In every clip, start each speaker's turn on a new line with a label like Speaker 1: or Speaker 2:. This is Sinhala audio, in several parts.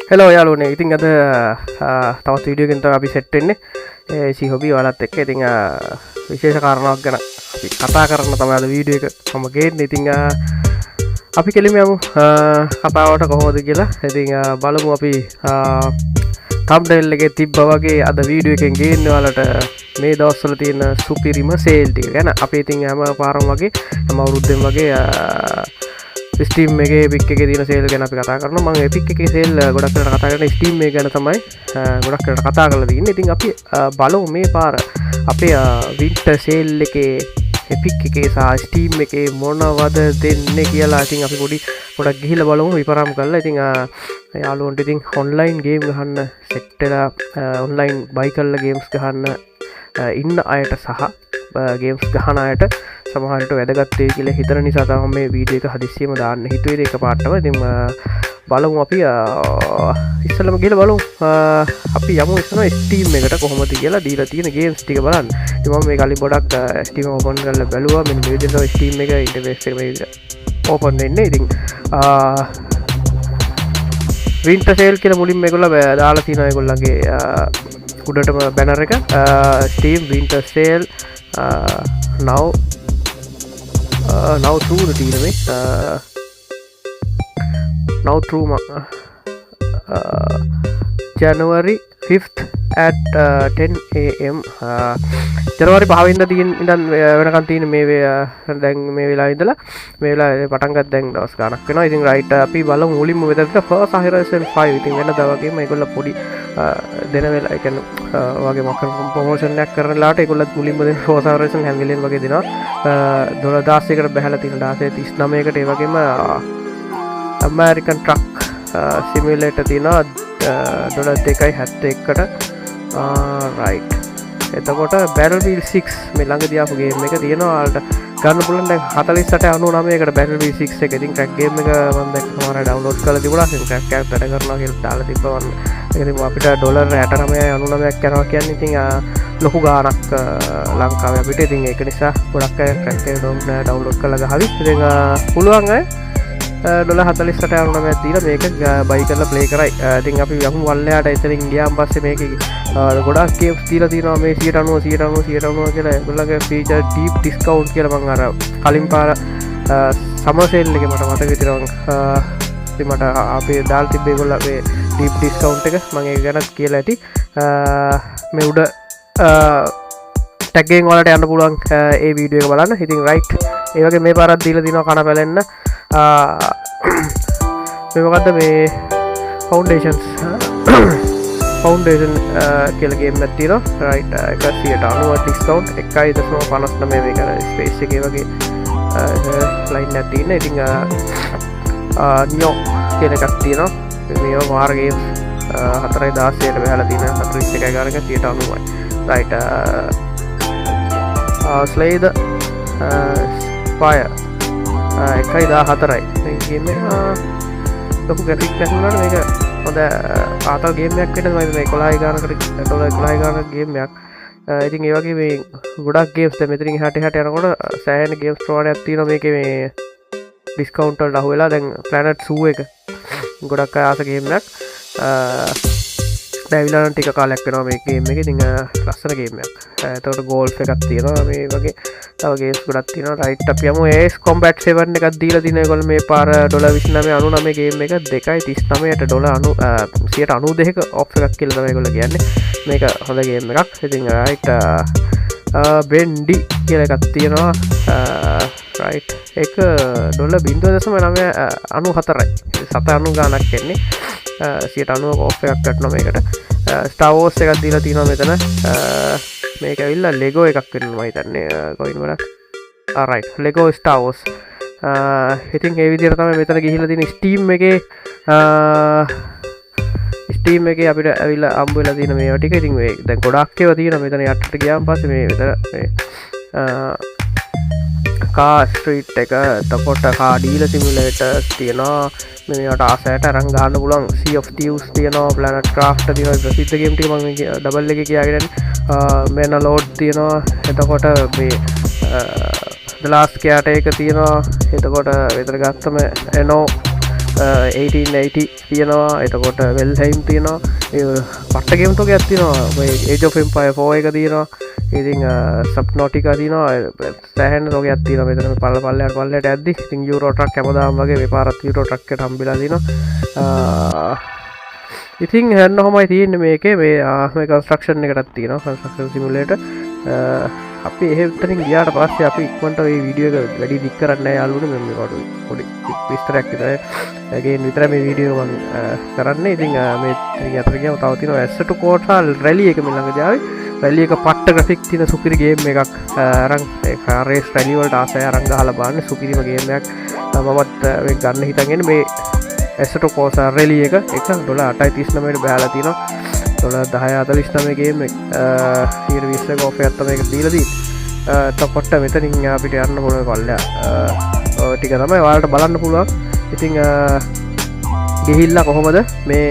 Speaker 1: හෙලෝ යාලුවනේ ඉතින් අද තවත් වීඩියෝ එකකින් තමයි අපි සෙට් වෙන්නේ AC හොබි ඔයාලත් එක්ක ඉතින් විශේෂ කාරණාවක් ගැන අපි කතා කරන්න තමයි අද වීඩියෝ එක මම ගේන්නේ ඉතින් අපි කෙලින්ම යමු කතාවට කොහොමද කියලා ඉතින් බලමු අපි thumbnail එකේ තිබ්බා වගේ අද වීඩියෝ එකෙන් ගේන්නේ ඔයාලට මේ දවස්වල තියෙන සුපිරිම සේල් ටික ගැන අපි ඉතින් හැම පාරම වගේ හැම අවුරුද්දෙම වගේ Steam එකේ Epic එකේ තියෙන සේල් ගැන අපි කතා කරනවා. මම Epic එකේ සේල් ගොඩක් කරලා කතා කරන්නේ Steam එක ගැන තමයි ගොඩක් කරලා කතා කරලා තියෙන්නේ. ඉතින් අපි බලමු මේ පාර අපේ winter sale එකේ Epic එකේ සහ Steam එකේ මොනවද දෙන්නේ කියලා. ඉතින් අපි පොඩක් ගිහිල්ලා බලමු විපරම් කරලා. ඉතින් යාළුවන්ට ඉතින් online game ගහන්න set වෙලා online buy කරලා games ගහන්න ඉන්න අයට සහ games ගහන අයට සමහරට වැදගත් වෙයි කියලා හිතන නිසා තමයි මේ වීඩියෝ එක හදිස්සියෙම දාන්න හිතුවේ ඒක පාටම. ඉතින් බලමු අපි ඉස්සෙල්ලාම ගිහලා බලමු අපි යමු ඉස්සෙල්ලා Steam එකට කොහොමද කියලා දීලා තියෙන games ටික බලන්න. ඉතින් මම මේ කලින් පොඩක් Steam open කරලා බැලුවා. මෙන්න මේ විදිහට Steam එක ඉන්ටර්ෆේස් එක මේ විදිහට open වෙන්නේ. ඉතින් winter sale කියලා මුලින්ම මේගොල්ලෝ දාලා තියෙනවා ඒගොල්ලන්ගේ උඩටම බැනර් එක Steam winter sale now through තියෙන මේ now through January 5th at 10 am ජනවාරි 5 වෙනිදා තියෙන ඉඳන් වෙනකන් තියෙන මේ දැන් මේ වෙලාවේ ඉඳලා මේ වෙලාවේ පටන් ගත්ත දැන් දවස් ගාණක් වෙනවා. ඉතින් රයිට් අපි බලමු මුලින්ම වෙදට first Horizon 5 ඉතින් වෙනදා වගේම ඒගොල්ලෝ පොඩි දෙන වෙලාව ඒ කියන්නේ වගේ මොකක් ප්‍රොමෝෂන් එකක් කරන ලාට ඒගොල්ලෝ මුලින්ම දෙන first Horizon හැම වෙලේම වගේ දෙනවා. $16කට බහැලා තියෙන 1639කට ඒ වගේම American truck simulator තියෙනවා $2.71කට right. එතකොට Battlefield 6 මේ ළඟදී ආපු ගේම් එක තියෙනවා. ඔයාලට ගන්න පුළුවන් දැන් 4899කට Battlefield 6 එක. ඉතින් ක්‍රැක් ගේම් එක මම දැන් කොහොමද ඩවුන්ලෝඩ් කරලා තිබුණා. ඉතින් ක්‍රැක් එකක් වැඩ කරනවා කියලා දාලා තිබ්බා මම. ඒක ඉතින් අපිට $69.99ක් යනවා කියන්නේ ඉතින් ලොකු ගාණක් ලංකාවේ අපිට. ඉතින් ඒක නිසා ගොඩක් අය ක්‍රැක් එක ඩවුන්ලෝඩ් කරලා ගහවි. ඉතින් පුළුවන් අය $48.99ක් දීලා මේක බයි කරලා ප්ලේ කරයි. ඉතින් අපි යමු වල්ලයට එතනින් ගියාන් පස්සේ මේකේ ගොඩක් ගේම්ස් දීලා තියෙනවා මේ 90% කියලා. ඒගොල්ලන්ගේ ෆීචර් ඩීප් ඩිස්කවුන්ට් කියලා මම අර කලින් පාර සමර් සේල් එකේ මට මතක හිටිනවා. ඉතින් මට අපේ දාලා තිබ්බේ ඒගොල්ලෝ මේ ඩීප් ඩිස්කවුන්ට් එක මම ඒක ගැනත් කියලා ඇති. මේ උඩ ටැග් එකෙන් ඔයාලට යන්න පුළුවන් ඒ වීඩියෝ එක බලන්න. ඉතින් රයිට් ඒ වගේ මේ පාරක් දීලා තිනවා කන පැලෙන්න. මේ මොකද්ද මේ ෆවුන්ඩේෂන් කියලා ගේම් එකක් තියෙනවා. රයිට් 190 ඩිස්කවුන්ට් 1.59 මේක ස්පේස් එකේ වගේ ලයින් එකක් තියෙන. ඉතින් නියෝ කියලා එකක් තියෙනවා. මේවා මාර ගේම්ස් 4.16ට බහලා තියෙන 41යි ගානක 90යි. රයිට් slay the fire 1.14යි. මේ ගේම් එක ලොකු ග්‍රැෆික් නැතුණාට මේක හොඳ ආතල් ගේම් එකක් වෙන්න තමයි මේ 11 ගානකට $11 ගානක ගේම් එකක්. ඉතින් ඒ වගේ මේ ගොඩක් ගේම්ස් දැන් මෙතනින් එහාට යනකොට සෑහෙන ගේම්ස් ප්‍රමාණයක් තියෙනවා මේකේ මේ ඩිස්කවුන්ට් වලට අහු වෙලා. දැන් Planet Zoo එක ගොඩක් අය ආස ගේම් එකක්. දැවිලා ටික කාලයක් වෙනවා මේ ගේම් එක. ඉතින් ලස්සන ගේම් එකක්. එතකොට ගෝල්ෆ් එකක් තියෙනවා මේ වගේ තව ගේම්ස් ගොඩක් තියෙනවා. රයිට් අපි යමු AS Combat 7 එකක් දීලා තිනවා ඒගොල්ලෝ මේ පාර $29.99 ගේම් එක 2.39ට $192ක ඔෆ් එකක් කියලා තමයි ඒගොල්ලෝ කියන්නේ. මේක හොඳ ගේම් එකක්. ඉතින් රයිට් බෙන්ඩි කියලා එකක් තියෙනවා. රයිට් ඒක $0.94යි 790 ගානක් එන්නේ. 90 ඔෆ් එකක් ගන්නවා මේකට. Star Wars එකක් දීලා තියෙනවා මෙතන. මේක ඇවිල්ලා Lego එකක් වෙනවා මම හිතන්නේ කොයින් වල. right Lego Star Wars. ඉතින් ඒ විදිහට තමයි මෙතන ගිහිල්ලා තියෙන Steam එකේ අපිට ඇවිල්ලා හම්බ වෙලා තියෙන මේවා ටික. ඉතින් මේ දැන් ගොඩක් ඒවා තියෙනවා මෙතන යටට ගියාන් පස්සේ මේ විතර මේ car street එක එතකොට car dealer simulator තියෙනවා. මේවට ආසයට අරන් ගන්න පුළුවන්. Sea of Thieves තියෙනවා. Planet Craft තියෙනවා. ප්‍රසිද්ධ ගේම් ටික මම ඩබල් එකේ කියාගෙන Menalod තියෙනවා. එතකොට මේ The Last Caretaker තියෙනවා. එතකොට විතර ගත්තම Eno 1880 තියෙනවා එතකොට වෙල්හයිම් තියෙනවා පට්ටගේම්තෝක ඇත්තිනවා ඒජ ෆිම්පය ෆෝ එක තියෙනවා ඉතින් සප්නෝටික තිනවා සෑහන් රෝග ඇත්තින මෙතන පල්ල පල්ලයට පල්ලට ඇද්දි ඉතින් යුරෝටක් කැමදාම් වගේ පාරත් යුරෝටක්ක හම්බිලා දින ඉතින් හැන්න හොමයි තියන්න මේක මේ කන්ස්ට්‍රක්ෂන් එකටත් තියෙන කන්ස්ට්‍රක්ෂන් සිමුලේට අපි එහෙතරින් ගියාට පස්සේ අපි ඉක්මට ඒ වීඩියෝ එක වැඩි දික් කරන්න යාලුවන මෙම කොට පොඩි විස්තරයක් ගේ විතර මේ වීඩියෝ කරන්න ඉතින් මේ අතරගම තවතින ඇස්සට කෝටල් රැලිය එක මිළඟ ජාව වැල්ලිය එක පට්ට ග්‍රෆික් තින සුපිරිගේම් එකක් රං කාරේස් රැලිවලට ආසය අරංගහල බාන්න සුපිරිම ගේමයක් මමත් ගන්න හිතගෙන මේ ඇසට කෝස රෙලිය එක ඩොල 8.39ට බැහලා තිනවා ඩොල 10.49ගේම විස්ස කෝපය ඇත්තම එක දීලදී තකොට මෙතනින් අපිට යන්න පුළුව පල්ලයා ටික තමයි වාලට බලන්න පුළුවන් ඉතිං ගෙහිල්ලා කොහොමද මේ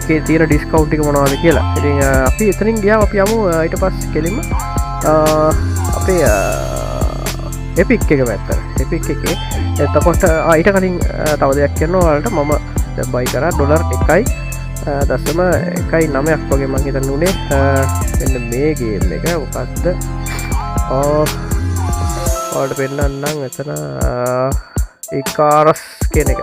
Speaker 1: තියෙන ඩිස්කවුන්ටික මොනවාද කියලා ඉතින් අපි එතනින් ගියා අපි යමු ඊට පස්සේ කෙලින්ම අපේ එපික් එක පැත්තට එපික් එකේ එතකොට ඊට කලින් තව දෙයක් කියනවා වලට මම බයි කරා $1.1.9ක් වගේ මං හිතන්න උනේ මෙන්න මේ ගේම් එක මොකද්ද ඔයාලට පෙන්නන්නම් එතන ඉකාරස් කියන එක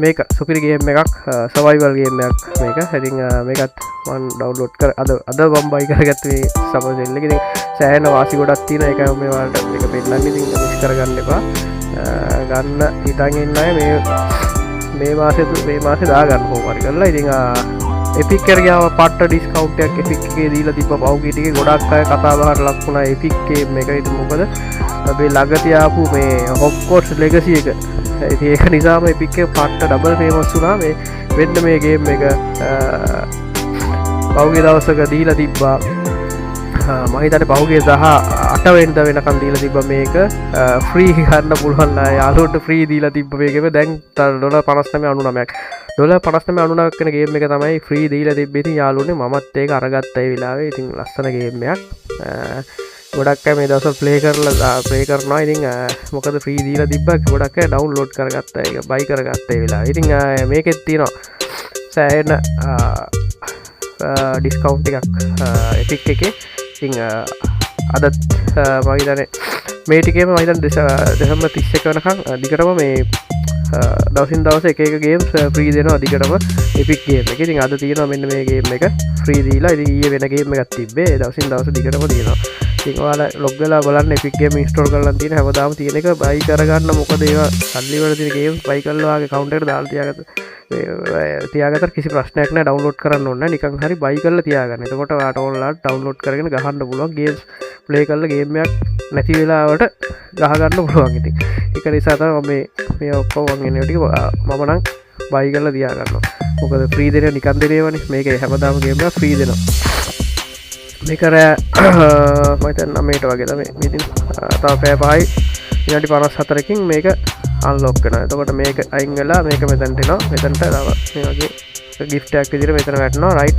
Speaker 1: මේක සුපිරිගේම් එකක් සවයිවල් ගේමයක් මේක හැතින් මේකත් මන් ඩවන්ලෝඩ් කර අද බම්බයි කරගත්වේ සමසෙල්ලෙ සෑන වාසි ගොඩක් තින එක මේවාට එක පෙල්ලන්න ඉතින් කරගන්න එපා ගන්න හිතන්ගන්න මේ මාසේ දාගන්න හෝමරි කරලා ඉතිං එපික්කරගාව පට ඩිස්කවට්යක් එපික්ගේ දීල තිබ පවගේටික ගොඩක් අය කතාබහට ලක්ුණ එපික්කේ එක ඉතු මොකද බේ ලගතියාපු මේ හොක්කෝට් ලෙගසිය එක ඒක නිසාම එපික්ක පට්ට ඩබල් පේමස් වුනා මේ වෙන්න මේ ගේම් එක පවුගේ දවසක දීලා තිබ්බා මහිතට පහුගේ සහ අටවෙන්ද වෙනකන් දීල තිබ මේක ෆ්‍රී ගන්න පුළුවන් යාලුට ෆ්‍රී දීල තිබ්බේකම දැන් ඩොල 59.99ක් ඩොල 59.99 ගේම් එක තමයි ෆ්‍රී දීල තිබ්බෙති යාලුනේ මමත් ඒක අරගත්තයි වෙලාවේ ඉතින් ලස්සන ගේම්යක් ගොඩක් මේ දවස ප්ලේ කරනවා ඉතින් මොකද ෆ්‍රී දීලා තිබ්බක් ගොඩක් ඩවුන්ලෝඩ් කරගත්ත එක බයි කරගත්තේ වෙලා ඉතින් මේකෙත් තියෙනවා සෑහෙන ඩිස්කවුන්ට් එකක් එපික් එකේ ඉතින් අදත් මහිතන මේ ටිකේම මහිතන් දෙසම්බර් 31 වෙනකම් දිගටම මේ දවසින් දවස එක ගේම්ස් ෆ්‍රී දෙනවා දිගටම එපික් ගේම් එක. ඉතින් අද තියෙනවා මෙන්න මේ ගේම් එක ෆ්‍රී දීලා. ඉතින් ඊයේ වෙන ගේම් එකක් තිබ්බේ දවසින් දවස දිගටම තියෙනවා. ඉතින් ඔයාලා ලොග් වෙලා බලන්න එපික් ගේම් ඉන්ස්ටෝල් කරලා තියෙන හැමදාම තියෙන එක බයි කරගන්න. මොකද ඒවා සල්ලි වල තියෙන ගේම්ස් බයි කරලා වාගේ කවුන්ට් එකට දාලා තියාගත්තට කිසි ප්‍රශ්නයක් නැහැ. ඩවුන්ලෝඩ් කරන්න ඕනේ නැහැ. නිකන් හරි බයි කරලා තියාගන්න. එතකොට ඔයාලට ඕන්ලයින් ඩවුන්ලෝඩ් කරගෙන ගහන්න පුළුවන් ගේම්ස් ප්ලේ කරලා ගේම් එකක් නැති වෙලාවට ගහ ගන්න පුළුවන්. ඉතින් ඒක නිසා තමයි මේ ඔක්කොම වගේ ටික මම නම් බයි කරලා තියාගන්නවා. මොකද ෆ්‍රී දෙන නිකන් දෙනේවනේ. මේක හැමදාම ගේම් එක ෆ්‍රී දෙනවා. මේක රෑ මම හිතන්නේ 9ට වගේ තමයි. ඉතින් තව පැය 5යි විනාඩි 54කින් මේක අන්ලොක් වෙනවා. එතකොට මේක අයින් වෙලා මේක මෙතනට එනවා. මෙතනට තව මේ වගේ gift එකක් විදිහට මෙතන වැටෙනවා. රයිට්.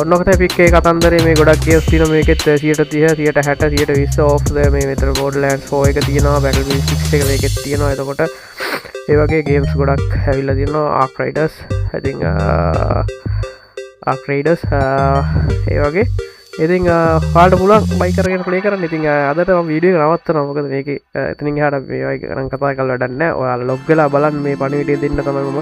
Speaker 1: ඔන්නක තමයි පික් එකේ කතන්දරේ. මේ ගොඩක් ගේම්ස් තියෙනවා මේකෙත් 130 160 120 off මේ මෙතන Borderlands 4 එක තියෙනවා. Battlefield 6 එක මේකෙත් තියෙනවා. එතකොට ඒ වගේ ගේම්ස් ගොඩක් ඇවිල්ලා තියෙනවා. Ark Raiders I think Ark Raiders ඒ වගේ ඉතින් ඔයාලට පුළුවන් බයි කරගෙන ප්ලේ කරන්න. ඉතින් අදට මම වීඩියෝ එක නවත්තනවා. මොකද මේකේ එතනින් එහාට මේ වගේ කරන් කතා කරලා වැඩක් නැහැ. ඔයාලා ලොග් වෙලා බලන්න මේ පණිවිඩය දෙන්න තමයි මම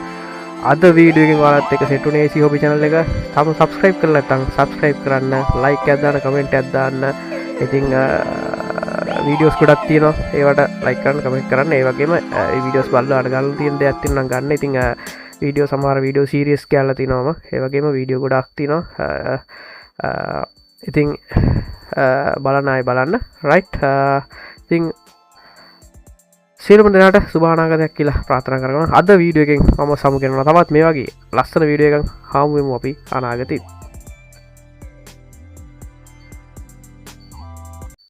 Speaker 1: අද වීඩියෝ එකෙන් ඔයාලත් එක්ක සෙට් උනේ AC hobby channel එක. තාම subscribe කරලා නැත්නම් subscribe කරන්න, like එකක් දාන්න, comment එකක් දාන්න. ඉතින් වීඩියෝස් ගොඩක් තියෙනවා. ඒවට like කරන්න, comment කරන්න. ඒ වගේම මේ වීඩියෝස් බලලා අර ගන්න තියෙන දෙයක් තියෙනවා නම් ගන්න. ඉතින් වීඩියෝ සමහර වීඩියෝ සීරීස් කියලා තියෙනවම. ඒ වගේම වීඩියෝ ගොඩක් තියෙනවා. ඉතින් බලන්න අය බලන්න රයිට්. ඉතින් සියලුම දෙනාට සුභානාගතයක් කියලා ප්‍රාර්ථනා කරනවා. අද වීඩියෝ එකෙන් මම සමු කරනවා. තවත් මේ වගේ ලස්සන වීඩියෝ එකක් හමු වෙමු අපි අනාගතේ.